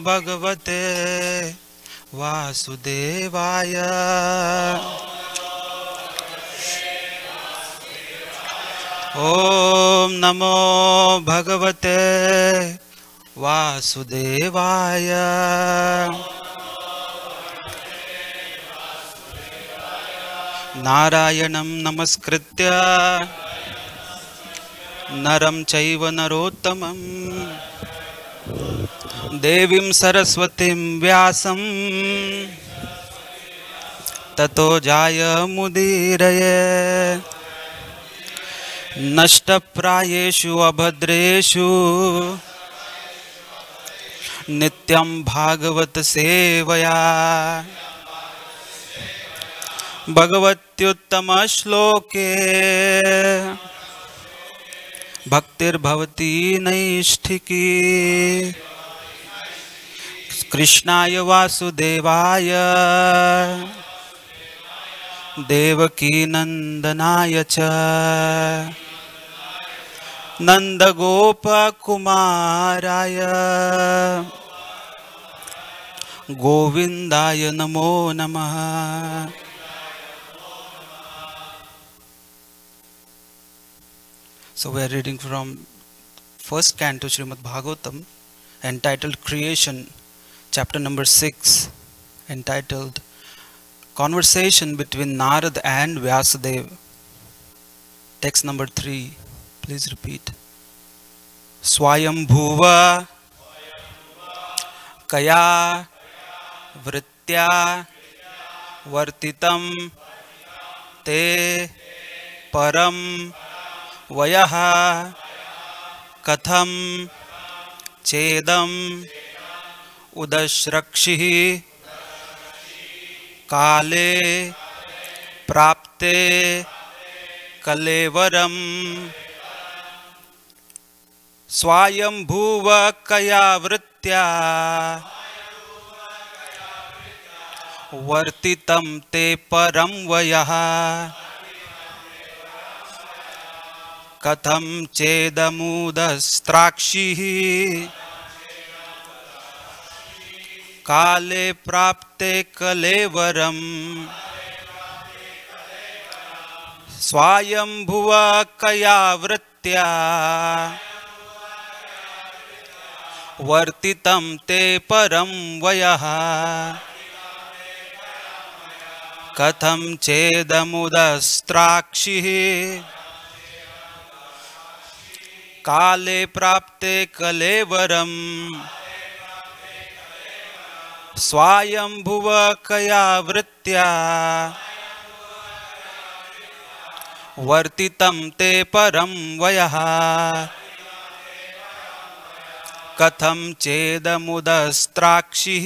भगवते वासुदेवाय। ओम नमो भगवते वासुदेवाय। नारायणं नमस्कृत्य नरं चैव नरोत्तमं देवीं सरस्वतीं व्यासं ततो जायमुदीरये। नष्टप्रायेषु अभद्रेषु नित्यं भागवत सेवया भगवत्युत्तम श्लोके भक्तिर्भवति नैष्ठिकी। कृष्णाय वासुदेवाय देवकी नंदनाय च नंदगोपकुमाराय गोविंदाय नमो नमः। So we are reading from first canto Srimad Bhagavatam, entitled Creation, chapter number 6, entitled Conversation between Narad and Vyasadeva. Text number 3. Please repeat. Swayambhuva kaya vrittya vartitam te param vayah katham chedam udashrakshi kale prapte kalevaram. Swayambhuva kaya vrittya vartitam te param vayah katham chedamudastrakshi kale prapte kalevaram. Swayambhuva kaya vrittya vartitam te param vayah katham chedamudastrakshi kale prapte kalevaram. Swayambhuva kaya vrittya vartitam te param vayah katham chedamudastrakshi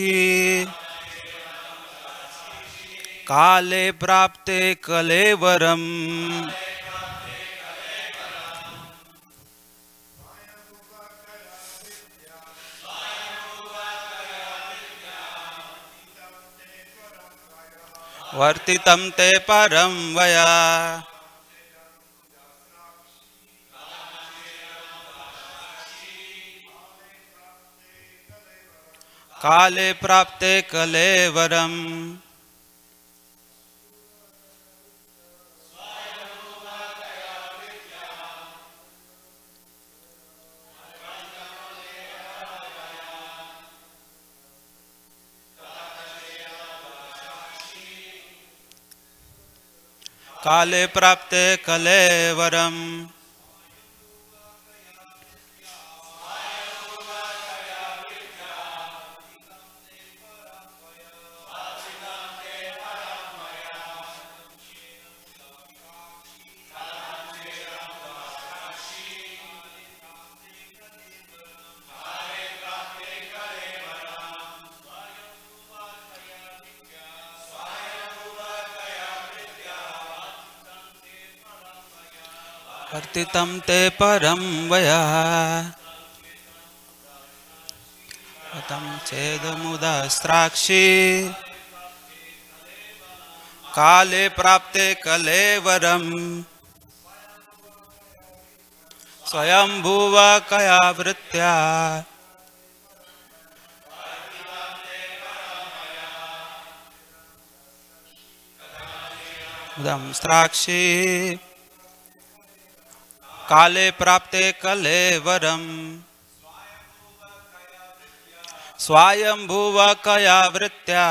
kale prapte kalevaram. Vartitam te param vayah kale prapte kalevaram. Kale prapte kalevaram. Vartitam te param vayah katham chedamudastrakshi kale prapte kalevaram. Swayambhuva kaya vrittya उदम स्त्राक्षी काले प्राप्ते कलेवरम स्वायंभुव कया वृत्त्या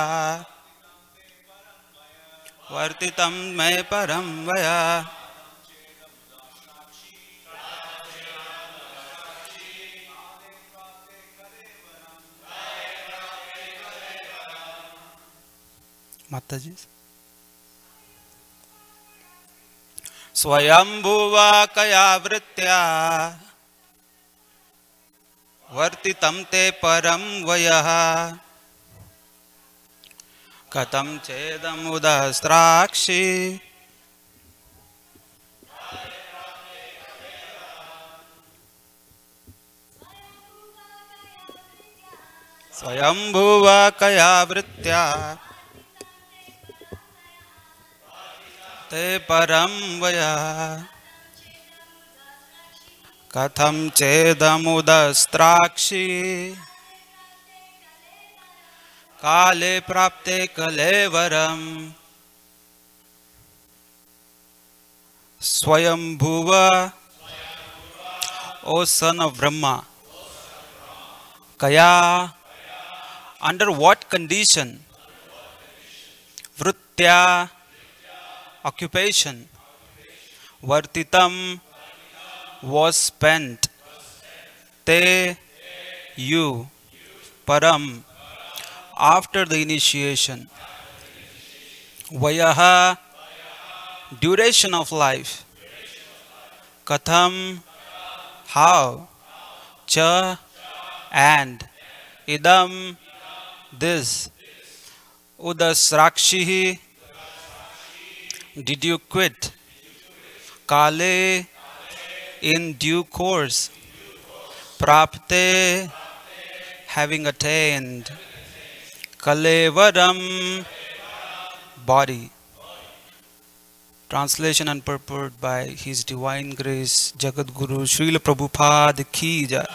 वर्तितं मे परं वया माताजी स्वयंभुव कया वृत्त्या वर्तितं ते परं वयः कथं चेदमुदस्त्राक्षी स्वयंभुव कया वृत्त्या ते परं वयः कथं चेदमुदस्त्राक्षी काले प्राप्ते कलेवरम Swayambhuva O son of Brahma Kaya under what condition Vrittya occupation Vartitam was spent Te you Param after the initiation Vayaha duration of life Katham how Cha and Idam this Udasrakshihi did you quit Kale in due course Prapte having attained Kalevaram body Translation and purport by His Divine Grace Jagat Guru Srila Prabhupada Ki Jai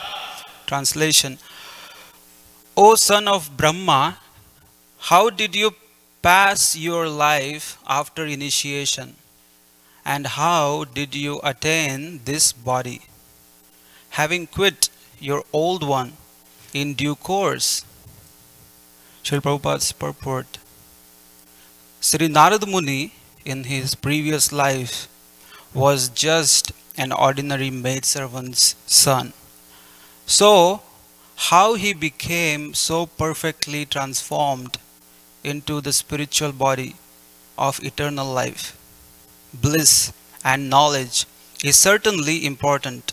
Translation O son of Brahma how did you pass your life after initiation and how did you attain this body having quit your old one in due course Srila Prabhupada's purport Sri Narada Muni in his previous life was just an ordinary maidservant's son. So, how he became so perfectly transformed into the spiritual body of eternal life, bliss and knowledge is certainly important.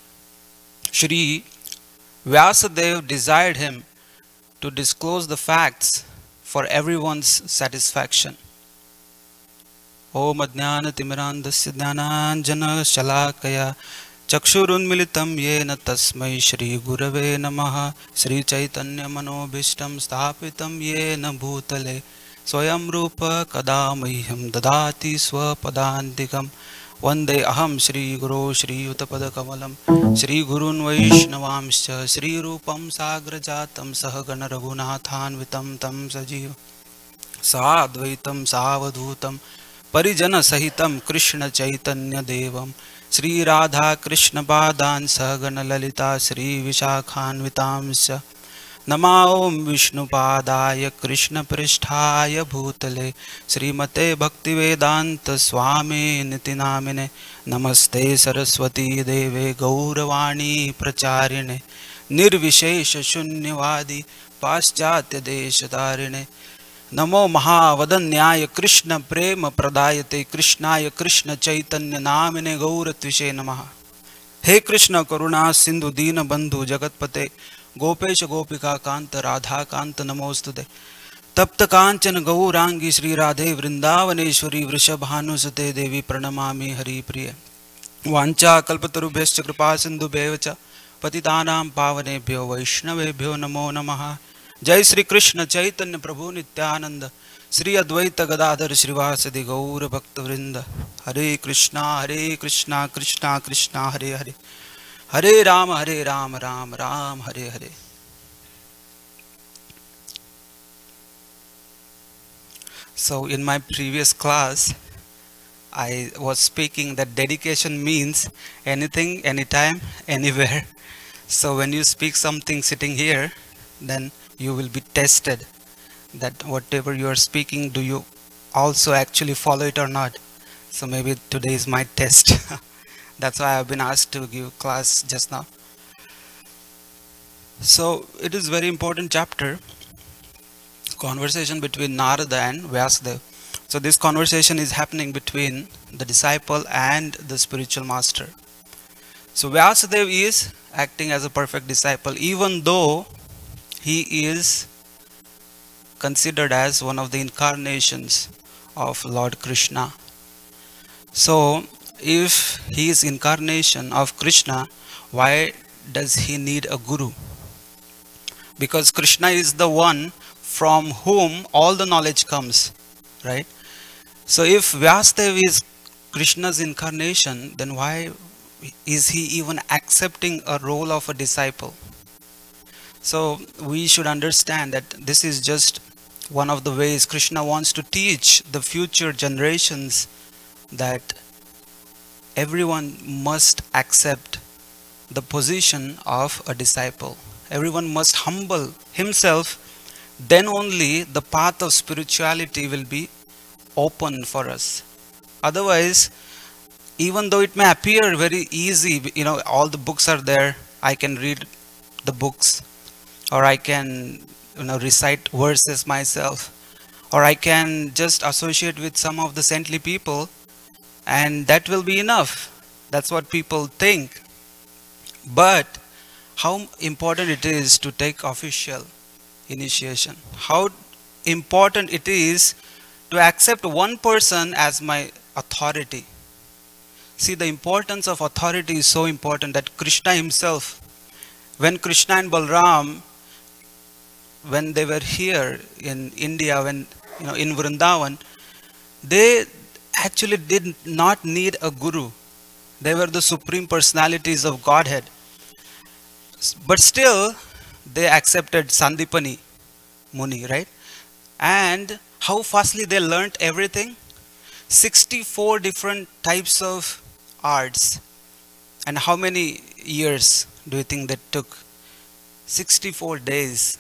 Shri Vyasadeva desired him to disclose the facts for everyone's satisfaction. Om Ajnana-timirandasya Jnananjana-shalakaya Chakshurunmilitam yena tasmai Shri Gurave Namaha Shri Chaitanya Manobhishtam Sthapitam yena bhutale Swayam Rupa Kadamahyam Dadati Swapadantikam Vande Aham Shri Guru Shri Utapadakamalam Shri Gurun Vaishnavamscha Shri Rupam Sagrajatam Sahagana Raghunathanvitam Tam Sajiv Sadvaitam Savadhutam Parijana Sahitam Krishna Chaitanya Devam Sri Radha Krishna Padan Sahagana Lalita Sri Vishakhanvitamsya Nama Om Vishnu Padaya Krishna Pristhaya Bhutale Srimate Bhaktivedanta Swami Nitinamine Namaste Saraswati Deve Gauravani Pracharine Nirvishesha Shunyavadi Paschatya Deshatarine Namo Mahavadanyaya Krishna Prema Pradayate Krishnaya Krishna Chaitanya Namine Gauratvishe Namaha He Krishna Karuna Sindhu Dina Bandhu Jagatpate Gopesha Gopika Kanta Radha Kanta Namostude Tapta Kanchan Gaurangi Sri Radhe Vrindavaneshwari Vrishabhanusate Devi Pranamami Hari Priya Vancha Kalpatarubhescha Kripa Sindhu Bevacha Patitanam Pavanebhyo Vaishnavebhyo Namo Namaha Jai Sri Krishna Chaitanya Prabhu Nityananda Sri Advaita Gadadhar Srivasadi Gaura Bhakta Vrinda Hare Krishna Krishna Krishna Hare Hare Hare Rama Ram Ram Hare Hare. So in my previous class I was speaking that dedication means anything, anytime, anywhere. So when you speak something sitting here, then you will be tested that whatever you are speaking, do you also actually follow it or not? So maybe today is my test. That's why I've been asked to give class just now. So it is very important chapter, conversation between Narada and Vyasadeva. So this conversation is happening between the disciple and the spiritual master. So Vyasadeva is acting as a perfect disciple, even though he is considered as one of the incarnations of Lord Krishna. So if he is incarnation of Krishna, why does he need a guru? Because Krishna is the one from whom all the knowledge comes, right? So if Vyasadeva is Krishna's incarnation, then why is he even accepting a role of a disciple? So we should understand that this is just one of the ways Krishna wants to teach the future generations that everyone must accept the position of a disciple. Everyone must humble himself, then only the path of spirituality will be open for us. Otherwise, even though it may appear very easy, all the books are there, I can read the books, or I can recite verses myself, or I can just associate with some of the saintly people, and that will be enough. That's what people think. But how important it is to take official initiation, how important it is to accept one person as my authority. See, the importance of authority is so important that Krishna himself, when Krishna and Balram, when they were here in India, when in Vrindavan, they actually did not need a guru. They were the supreme personalities of Godhead. But still, they accepted Sandipani Muni, right? And how fastly they learnt everything. 64 different types of arts. And how many years do you think that took? 64 days.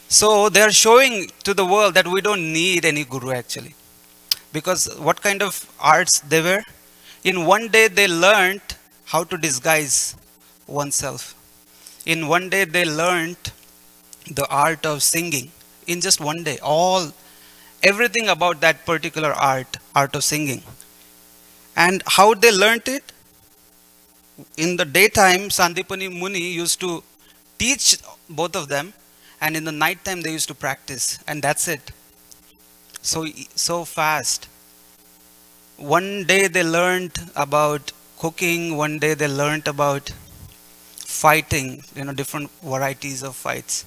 So they are showing to the world that we don't need any guru actually. Because what kind of arts they were? In one day they learned how to disguise oneself. In one day they learned the art of singing. In just one day, everything about that particular art of singing. And how they learnt it? In the daytime, Sandipani Muni used to teach both of them, and in the night time they used to practice, and that's it. So fast. One day they learned about cooking, one day they learned about fighting, different varieties of fights.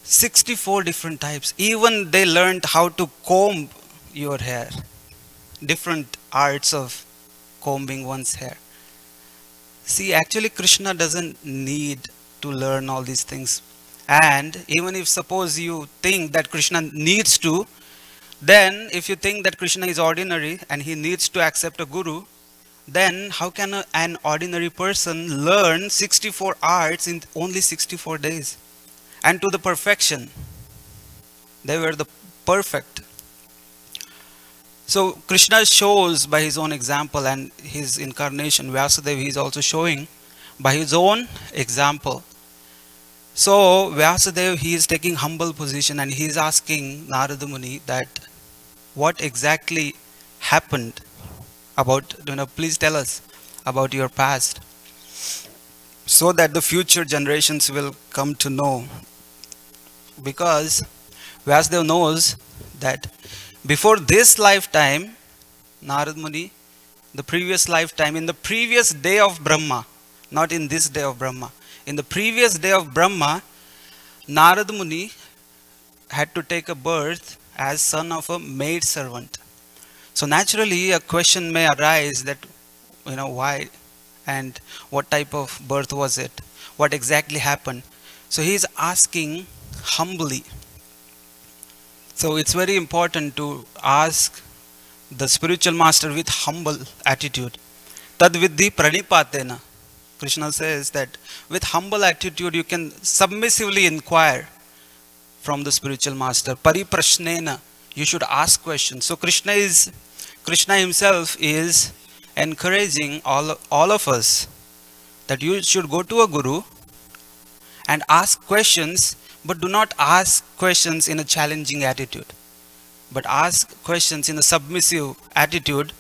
64 different types. Even they learned how to comb your hair. Different arts of combing one's hair. See, actually Krishna doesn't need to learn all these things. And even if suppose you think that Krishna needs to, then if you think that Krishna is ordinary and he needs to accept a guru, then how can an ordinary person learn 64 arts in only 64 days? And to the perfection. They were the perfect. So Krishna shows by his own example, and his incarnation, Vyasadeva, he is also showing by his own example. So Vyasadeva, he is taking humble position and he is asking Narada Muni that what exactly happened about, please tell us about your past, so that the future generations will come to know. Because Vyasadeva knows that before this lifetime, Narada Muni, the previous lifetime, in the previous day of Brahma, not in this day of Brahma, in the previous day of Brahma, Narada Muni had to take a birth as son of a maid servant. So naturally a question may arise that, why and what type of birth was it? What exactly happened? So he is asking humbly. So it's very important to ask the spiritual master with humble attitude. Tad vidhi pranipatena. Krishna says that with humble attitude you can submissively inquire from the spiritual master. Pariprashnena. You should ask questions. So Krishna himself is encouraging all of us that you should go to a guru and ask questions, but do not ask questions in a challenging attitude, but ask questions in a submissive attitude.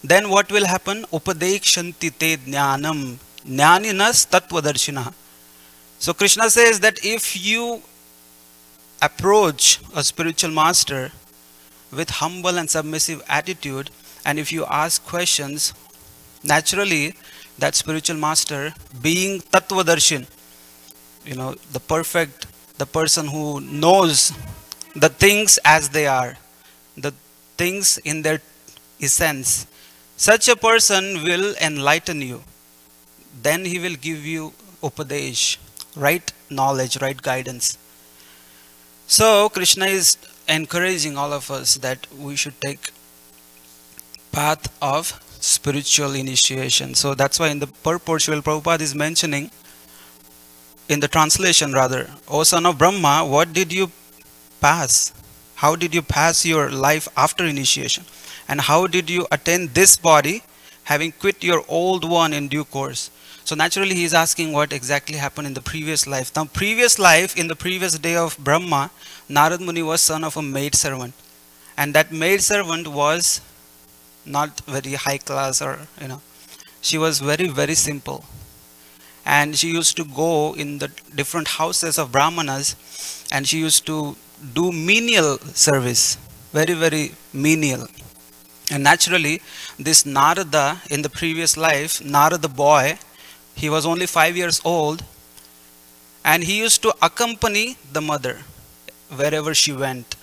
Then what will happen? Upadekshanti te jnanam jnaninas tattvadarshina. So Krishna says that if you approach a spiritual master with humble and submissive attitude, and if you ask questions, naturally that spiritual master, being tattvadarshin, the person who knows the things as they are, the things in their essence, such a person will enlighten you. Then he will give you upadesh, right knowledge, right guidance. So Krishna is encouraging all of us that we should take path of spiritual initiation. So that's why in the purport, Srila Prabhupada is mentioning, in the translation rather, O son of Brahma, what did you pass? How did you pass your life after initiation? And how did you attain this body, having quit your old one in due course? So naturally he is asking what exactly happened in the previous life. Now previous life, in the previous day of Brahma, Narad Muni was son of a maid servant. And that maid servant was not very high class, or she was very, very simple. And she used to go in the different houses of Brahmanas, and she used to do menial service, very, very menial. And naturally this Narada, in the previous life, Narada boy, he was only 5 years old, and he used to accompany the mother wherever she went.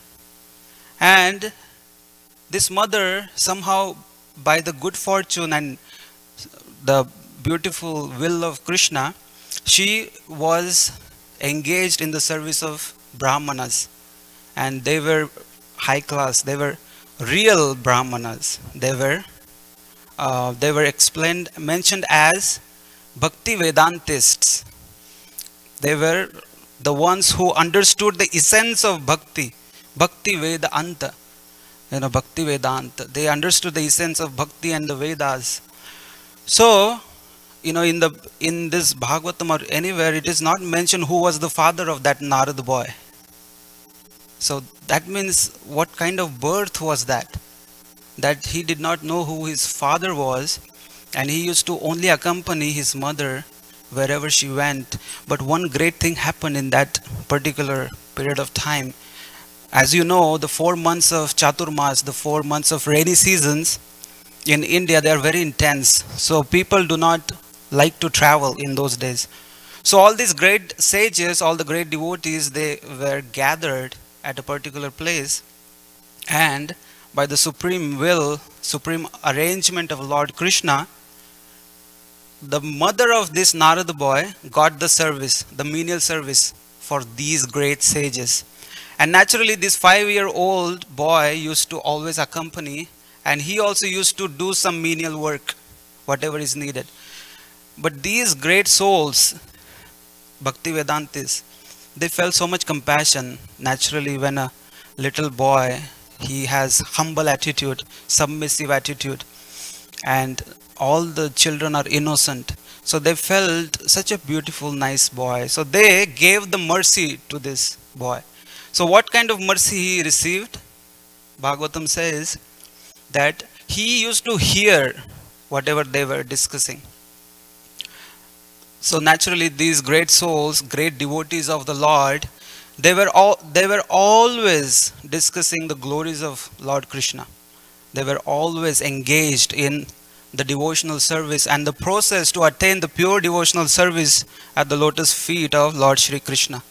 And this mother, somehow by the good fortune and the beautiful will of Krishna, she was engaged in the service of Brahmanas, and they were high class, they were real Brahmanas. They were mentioned as Bhakti Vedantists. They were the ones who understood the essence of Bhakti, Bhakti Vedanta, Bhakti Vedanta. They understood the essence of Bhakti and the Vedas. So, in this Bhagavatam or anywhere, it is not mentioned who was the father of that Narad boy. So that means what kind of birth was that? That he did not know who his father was, and he used to only accompany his mother wherever she went. But one great thing happened in that particular period of time. As you know, the 4 months of Chaturmas, the 4 months of rainy seasons in India, they are very intense. So people do not like to travel in those days. So all these great sages, all the great devotees, they were gathered at a particular place, and by the supreme will, supreme arrangement of Lord Krishna, the mother of this Narada boy got the service, the menial service for these great sages. And naturally this 5-year-old boy used to always accompany, and he also used to do some menial work, whatever is needed. But these great souls, Bhakti Vedantis, they felt so much compassion. Naturally, when a little boy, he has humble attitude, submissive attitude, and all the children are innocent. So they felt such a beautiful, nice boy. So they gave the mercy to this boy. So what kind of mercy he received? Bhagavatam says that he used to hear whatever they were discussing. So naturally these great souls, great devotees of the Lord, they were always discussing the glories of Lord Krishna. They were always engaged in the devotional service and the process to attain the pure devotional service at the lotus feet of Lord Shri Krishna.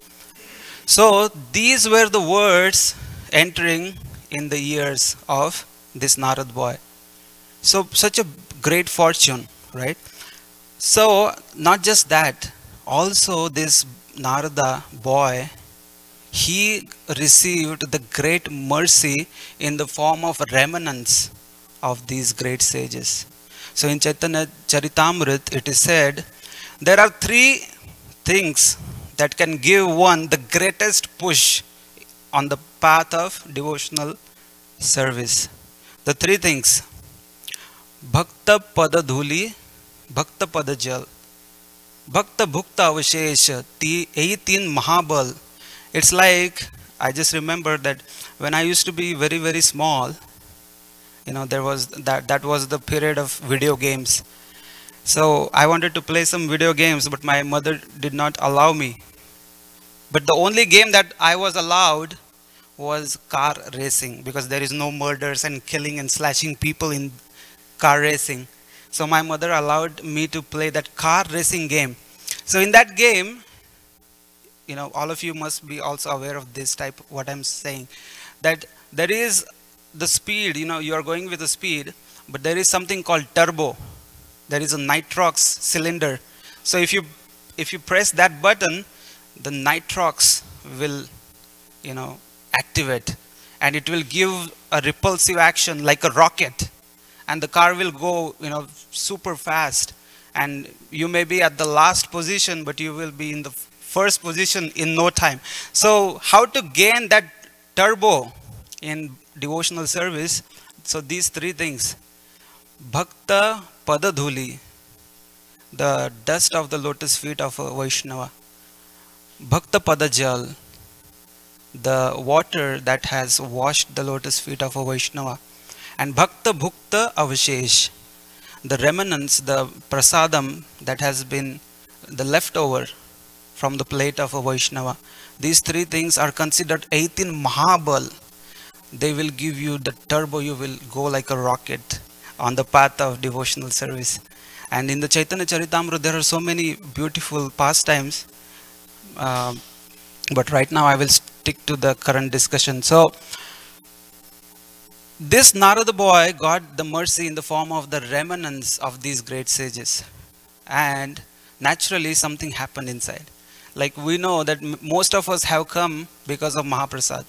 So these were the words entering in the ears of this Narad boy. So such a great fortune, right? So not just that, also this Narada boy, he received the great mercy in the form of remnants of these great sages. So in Chaitanya Charitamrita, it is said, there are three things that can give one the greatest push on the path of devotional service. The three things: Bhakta Pada Dhuli, Bhakta Pada Jal, Bhakta Bhukta Avashesha, यही तीन महाबल. It's like, I just remember that when I used to be very, very small, there was that was the period of video games. So I wanted to play some video games, but my mother did not allow me. But the only game that I was allowed was car racing, because there is no murders and killing and slashing people in car racing. So my mother allowed me to play that car racing game. So in that game, all of you must be also aware of this type, what I'm saying, that there is the speed, you are going with the speed, but there is something called turbo. There is a nitrox cylinder. So if you press that button, the nitrox will, activate, and it will give a repulsive action like a rocket, and the car will go, super fast, and you may be at the last position, but you will be in the first position in no time. So how to gain that turbo in devotional service? So these three things: Bhakta Padadhuli, the dust of the lotus feet of a Vaishnava; Bhakta Padajal, the water that has washed the lotus feet of a Vaishnava; and Bhakta Bhukta Avashesh, the remnants, the prasadam that has been the leftover from the plate of a Vaishnava. These three things are considered 18 Mahabal. They will give you the turbo. You will go like a rocket on the path of devotional service. And in the Chaitanya Charitamrita, there are so many beautiful pastimes. But right now I will stick to the current discussion. So this Narada boy got the mercy in the form of the remnants of these great sages. And naturally something happened inside. Like we know that most of us have come because of Mahaprasad.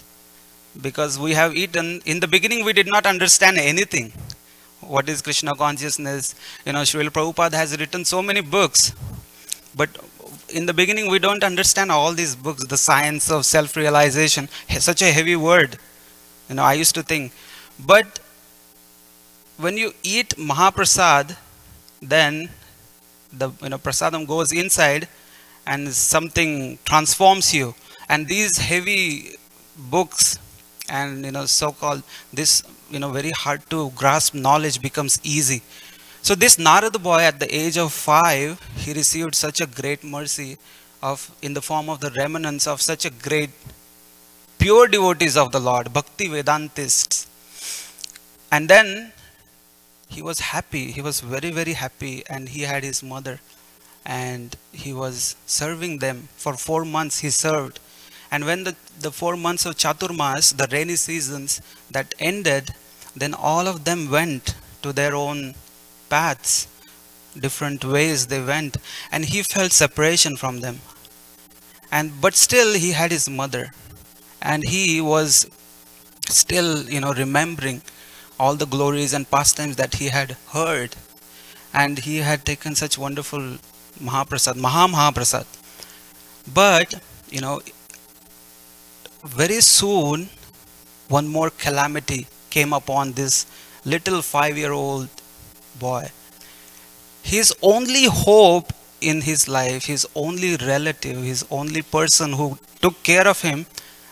Because we have eaten. In the beginning we did not understand anything. What is Krishna consciousness? Srila Prabhupada has written so many books. But in the beginning we don't understand all these books. The science of self-realization, such a heavy word. I used to think. But when you eat Mahaprasad, then the prasadam goes inside and something transforms you. And these heavy books and so-called this very hard to grasp knowledge becomes easy. So this Narada boy at the age of 5, he received such a great mercy in the form of the remnants of such a great pure devotees of the Lord, Bhakti Vedantists. And then he was happy. He was very, very happy, and he had his mother, and he was serving them for 4 months. He served. And when the 4 months of Chaturmas, the rainy seasons, that ended, then all of them went to their own paths, different ways they went, and he felt separation from them. But still he had his mother, and he was still remembering all the glories and pastimes that he had heard, and he had taken such wonderful Mahaprasad, Mahaprasad. But very soon one more calamity came upon this little 5-year-old boy. His only hope in his life, his only relative, his only person who took care of him,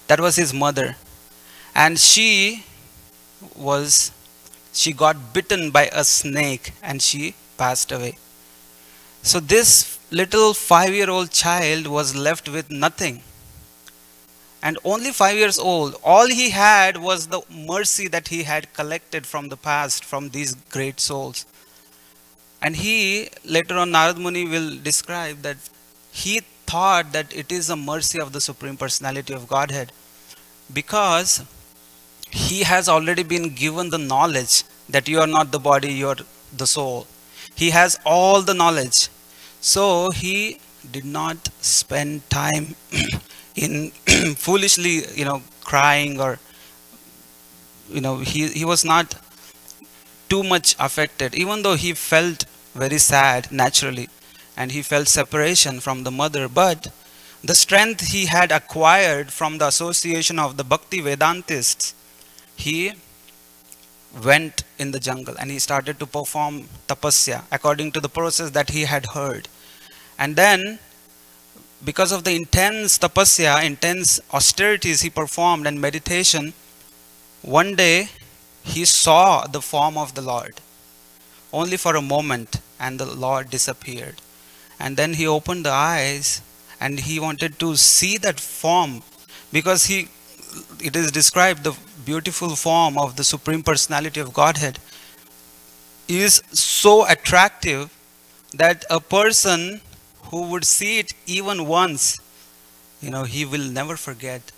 that was his mother. And she got bitten by a snake and she passed away. So this little 5-year-old child was left with nothing. And only 5 years old. All he had was the mercy that he had collected from the past, from these great souls. And he, later on Narad Muni will describe that he thought that it is a mercy of the Supreme Personality of Godhead, because he has already been given the knowledge that you are not the body, you are the soul. He has all the knowledge. So he did not spend time in foolishly, crying, or, he was not too much affected, even though he felt very sad naturally, and he felt separation from the mother, but the strength he had acquired from the association of the Bhakti Vedantists, he went in the jungle and he started to perform tapasya according to the process that he had heard. And then, because of the intense tapasya, intense austerities he performed and meditation, one day he saw the form of the Lord only for a moment, and the Lord disappeared. And then he opened the eyes and he wanted to see that form, because it is described, the beautiful form of the Supreme Personality of Godhead is so attractive that a person who would see it even once, he will never forget,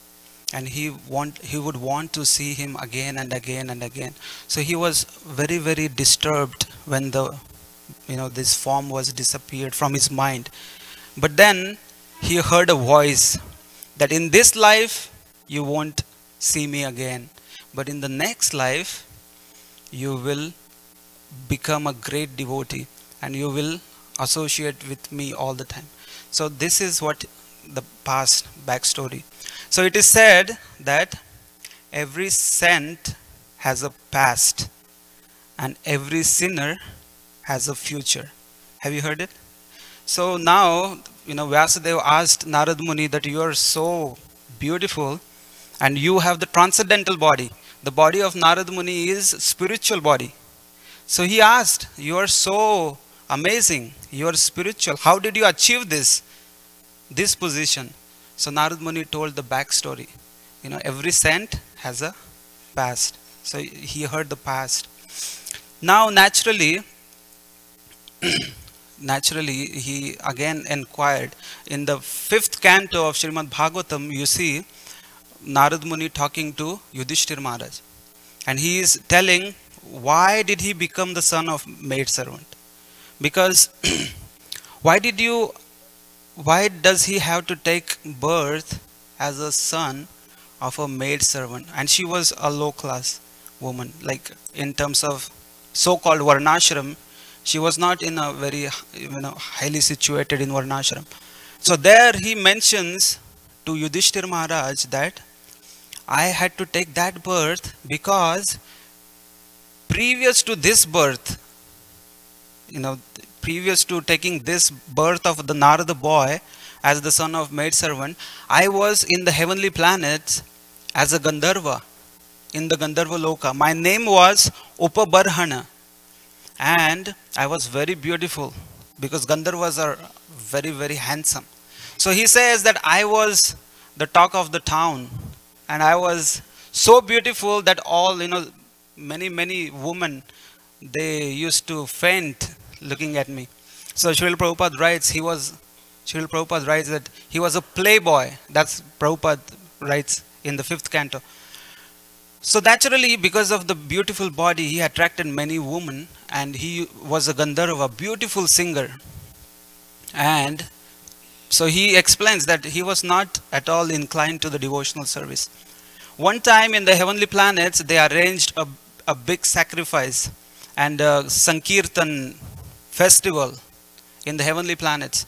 and he would want to see him again and again and again. So he was very, very disturbed when this form was disappeared from his mind. But then he heard a voice that in this life you won't see me again, but in the next life you will become a great devotee and you will associate with me all the time. So this is what the past backstory. So it is said that every saint has a past and every sinner has a future. Have you heard it? So now, Vyasadeva asked Narad Muni that you are so beautiful and you have the transcendental body. The body of Narad Muni is spiritual body. So he asked, you are so amazing, you are spiritual. How did you achieve this position? So Narad Muni told the backstory. Every saint has a past. So he heard the past. Now naturally, he again inquired. In the 5th canto of Srimad Bhagavatam, you see Narad Muni talking to Yudhishthira Maharaj. And he is telling, why did he become the son of maidservant? Because why does he have to take birth as a son of a maidservant? And she was a low class woman, like in terms of so-called Varnashram. She was not in a very highly situated in Varnashram. So there he mentions to Yudhishthira Maharaj that I had to take that birth because previous to this birth, previous to taking this birth of the Narada boy as the son of maidservant, I was in the heavenly planets as a Gandharva, in the Gandharva Loka. My name was Upabarhana, and I was very beautiful because Gandharvas are very, very handsome. So he says that I was the talk of the town, and I was so beautiful that all, many women, they used to faint looking at me. So Srila Prabhupada writes that he was a playboy. That's Prabhupada writes in the 5th canto. So naturally, because of the beautiful body, he attracted many women, and he was a Gandharva, beautiful singer. And so he explains that he was not at all inclined to the devotional service. One time in the heavenly planets, they arranged a big sacrifice and a Sankirtan festival in the heavenly planets.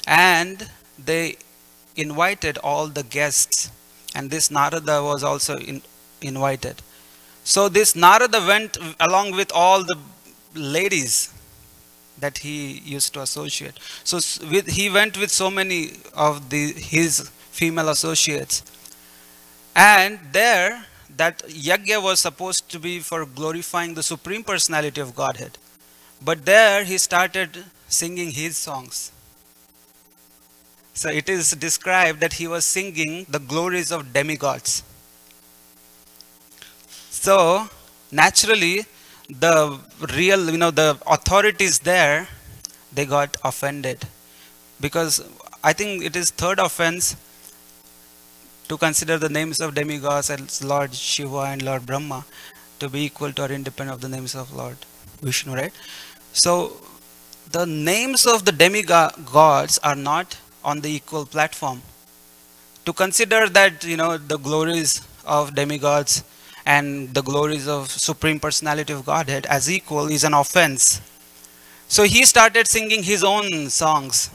And they invited all the guests, and this Narada was also invited. So this Narada went along with all the ladies that he used to associate. So he went with so many of his female associates. And there, that yajna was supposed to be for glorifying the Supreme Personality of Godhead. But there he started singing his songs. So it is described that he was singing the glories of demigods. So naturally, the real, the authorities there, they got offended, because I think it is third offense to consider the names of demigods as Lord Shiva and Lord Brahma to be equal to or independent of the names of Lord Vishnu, right? So the names of the demigods are not on the equal platform. To consider that, the glories of demigods and the glories of Supreme Personality of Godhead as equal is an offense. So he started singing his own songs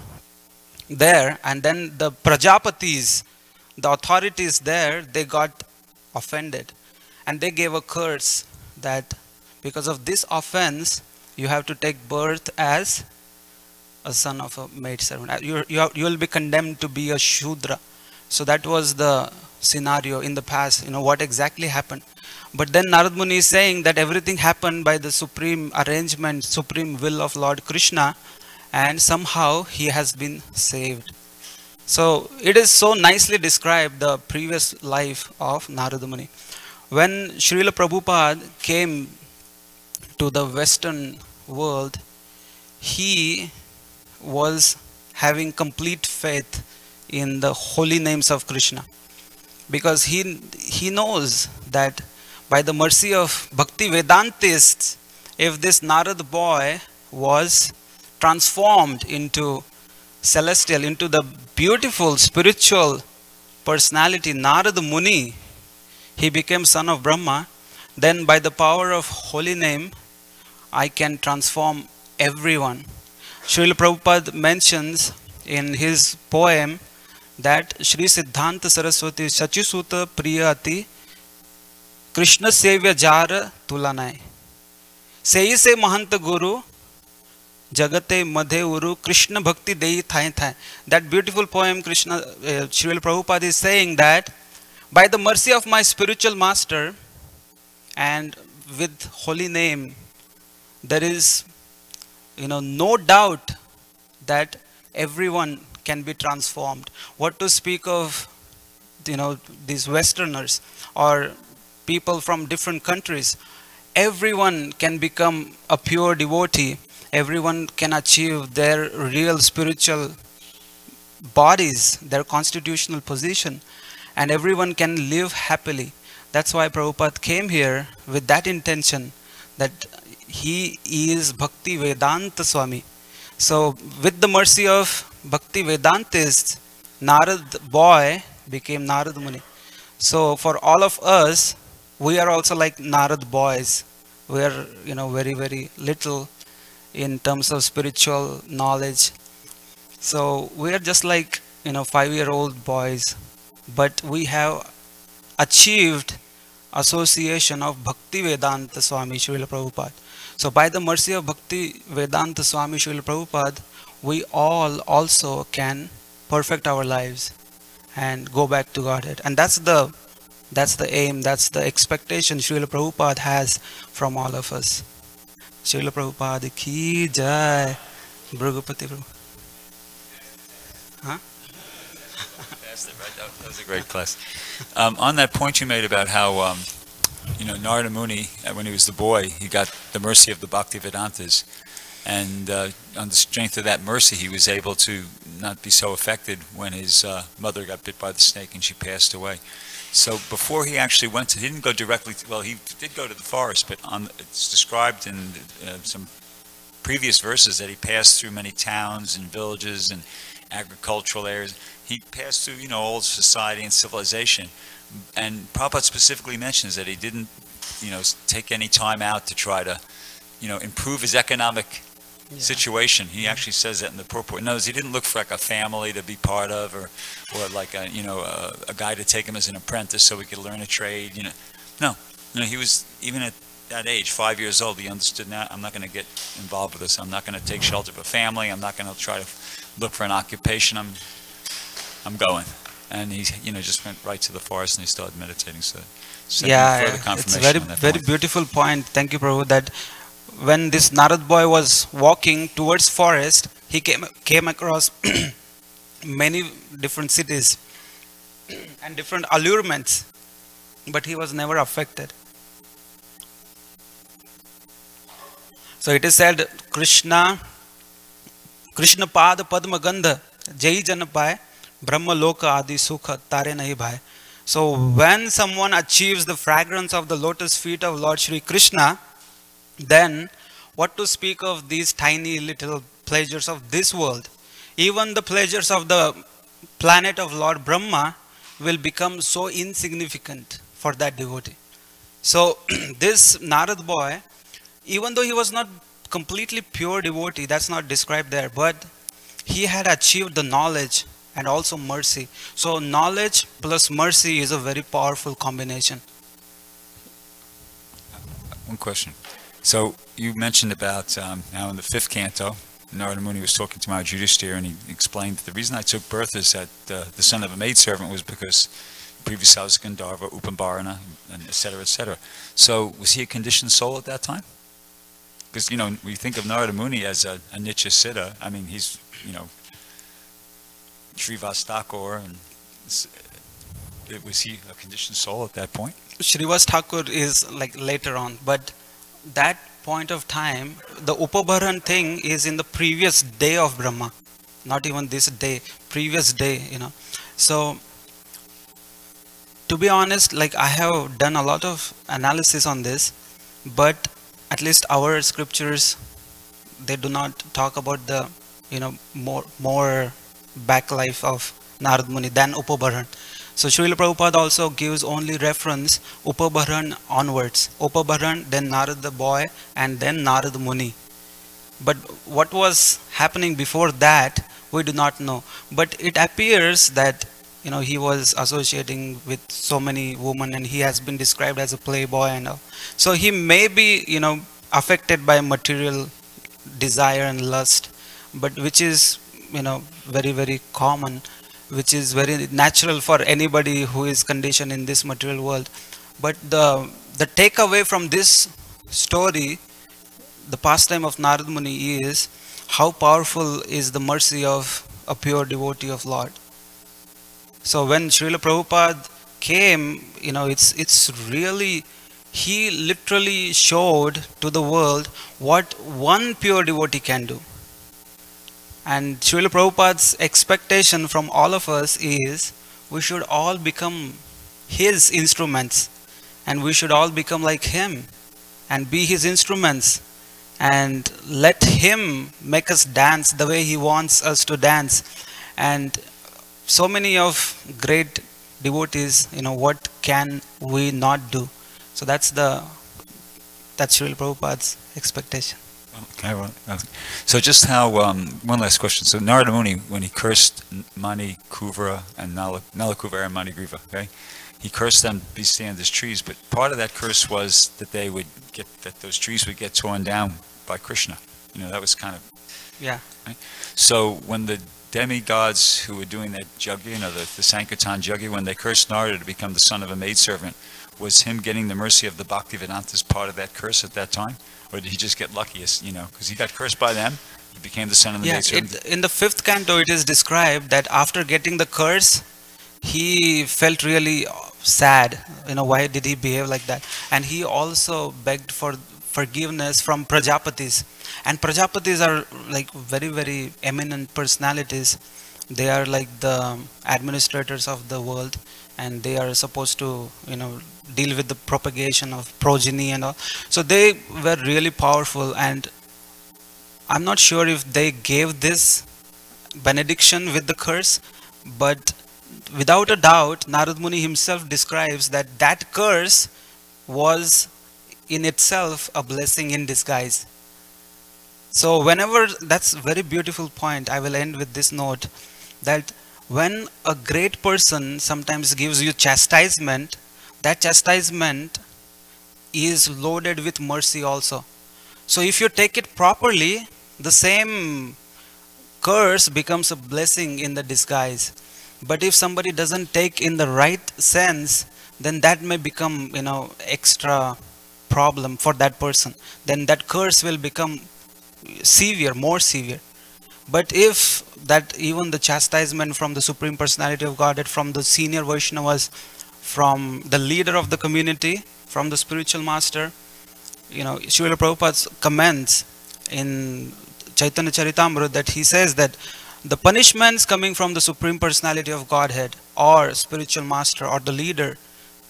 there, and then the Prajapatis, the authorities there, they got offended and they gave a curse that because of this offense, you have to take birth as a son of a maidservant. You will be condemned to be a Shudra. So that was the scenario in the past, what exactly happened. But then Narad Muni is saying that everything happened by the supreme arrangement, supreme will of Lord Krishna, and somehow he has been saved. So it is so nicely described, the previous life of Narad Muni. When Srila Prabhupada came to the Western world, he was having complete faith in the holy names of Krishna, because he knows that by the mercy of Bhakti Vedantists, if this Narad boy was transformed into celestial, into the beautiful spiritual personality Narad Muni, he became son of Brahma, then by the power of holy name, I can transform everyone. Srila Prabhupada mentions in his poem that Shri Siddhanta Saraswati Shachisuta Priyati Krishna Sevya Jara Tulanai Sei se Mahanta Guru Jagate Madhe Uru Krishna Bhakti Dei Thai Thai. That beautiful poem, Srila Prabhupada is saying that by the mercy of my spiritual master and with holy name, there is no doubt that everyone can be transformed. What to speak of these Westerners or people from different countries? Everyone can become a pure devotee. Everyone can achieve their real spiritual bodies, their constitutional position, and everyone can live happily. That's why Prabhupada came here with that intention, that he is Bhakti Vedanta Swami. So with the mercy of Bhakti Vedantists, Narad boy became Narad Muni. So for all of us, we are also like Narad boys. We are, very, very little in terms of spiritual knowledge. So we are just like, 5-year-old boys. But we have achieved association of Bhakti Vedanta Swami Srila Prabhupada. So by the mercy of Bhakti Vedanta Swami Srila Prabhupada, we all also can perfect our lives and go back to Godhead. And that's the aim, that's the expectation Srila Prabhupada has from all of us. Srila Prabhupada ki jai. Bhragupati Prabhu. Huh? That was a great class. On that point you made about how Narada Muni, when he was the boy, he got the mercy of the Bhakti Vedantas, and on the strength of that mercy, he was able to not be so affected when his mother got bit by the snake and she passed away. So before he actually he didn't go directly. Well, he did go to the forest, but it's described in some previous verses that he passed through many towns and villages and agricultural areas. He passed through, old society and civilization. And Prabhupada specifically mentions that he didn't, take any time out to try to, improve his economic situation. He actually says that in the purport. In other words, he didn't look for like a family to be part of, or like a guy to take him as an apprentice so he could learn a trade. No, he was, even at that age, 5 years old, he understood, now I'm not going to get involved with this. I'm not going to take shelter of a family. I'm not going to try to look for an occupation. I'm going. And he, just went right to the forest and he started meditating. So, it's a very beautiful point. Thank you, Prabhu. That when this Narad boy was walking towards forest, he came across many different cities and different allurements, but he was never affected. So it is said, Krishna Pada Padma Gandha Jai Janapai Brahma Loka Adi Sukha Tare Nahi Bhai. So when someone achieves the fragrance of the lotus feet of Lord Shri Krishna, then what to speak of these tiny little pleasures of this world? Even the pleasures of the planet of Lord Brahma will become so insignificant for that devotee. So this Narad boy, even though he was not completely pure devotee, that's not described there, but he had achieved the knowledge and also mercy. So knowledge plus mercy is a very powerful combination. One question. So you mentioned about how in the fifth canto, Narada Muni was talking to Maharaj Yudhishthira, and he explained that the reason I took birth is that the son of a maidservant was because previous I was Gandharva, Upambarana, and et cetera, et cetera. So was he a conditioned soul at that time? Because, we think of Narada Muni as a Nitya Siddha. I mean, he's, Srivas and was he a conditioned soul at that point? Shrivas Thakur is like later on, but that point of time, the Upabharan thing is in the previous day of Brahma, not even this day, previous day. So, to be honest, like I have done a lot of analysis on this, but at least our scriptures, they do not talk about the, more back life of Narad Muni than Upabharan. So Srila Prabhupada also gives only reference Upabharan onwards. Upabharan, then Narad the boy, and then Narad Muni. But what was happening before that, we do not know. But it appears that he was associating with so many women, and he has been described as a playboy and all. So he may be affected by material desire and lust, but which is very very common, which is very natural for anybody who is conditioned in this material world. But the takeaway from this story, the pastime of Narad Muni, is how powerful is the mercy of a pure devotee of Lord. So when Srila Prabhupada came, it's really, he literally showed to the world what one pure devotee can do. And Srila Prabhupada's expectation from all of us is we should all become his instruments, and we should all become like him and be his instruments, and let him make us dance the way he wants us to dance. And so many of great devotees, what can we not do? So that's Srila Prabhupada's expectation. Okay, well, so just how, one last question. So Narada Muni, when he cursed Mani Kuvara and Nalakuvara and Mani Griva, okay, he cursed them to stand as trees, but part of that curse was that those trees would get torn down by Krishna. That was kind of... Yeah. Right? So when the demigods who were doing that yajna, the Sankirtan yajna, when they cursed Narada to become the son of a maidservant, was him getting the mercy of the Bhaktivedanta part of that curse at that time? Or did he just get lucky, because he got cursed by them, he became the son of the maidservant? In the fifth canto, it is described that after getting the curse, he felt really sad. Why did he behave like that? And he also begged for forgiveness from Prajapatis. And Prajapatis are like very, very eminent personalities. They are like the administrators of the world, and they are supposed to, deal with the propagation of progeny and all. So they were really powerful, and I'm not sure if they gave this benediction with the curse, but without a doubt, Narad Muni himself describes that curse was in itself a blessing in disguise. So whenever, that's a very beautiful point, I will end with this note, that when a great person sometimes gives you chastisement, that chastisement is loaded with mercy also. So if you take it properly, the same curse becomes a blessing in the disguise. But if somebody doesn't take in the right sense, then that may become, extra problem for that person. Then that curse will become severe, more severe. But if that even the chastisement from the Supreme Personality of Godhead, from the senior Vaishnavas, from the leader of the community, from the spiritual master, Srila Prabhupada comments in Chaitanya Charitamrita that he says that the punishments coming from the Supreme Personality of Godhead or spiritual master or the leader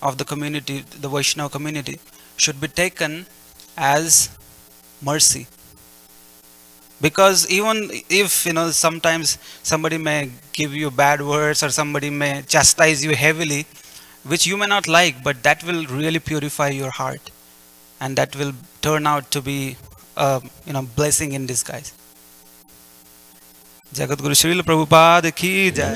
of the community, the Vaishnava community, should be taken as mercy. Because even if, sometimes somebody may give you bad words or somebody may chastise you heavily, which you may not like, but that will really purify your heart, and that will turn out to be a blessing in disguise. Jagat Guru Srila Prabhupada ki jai.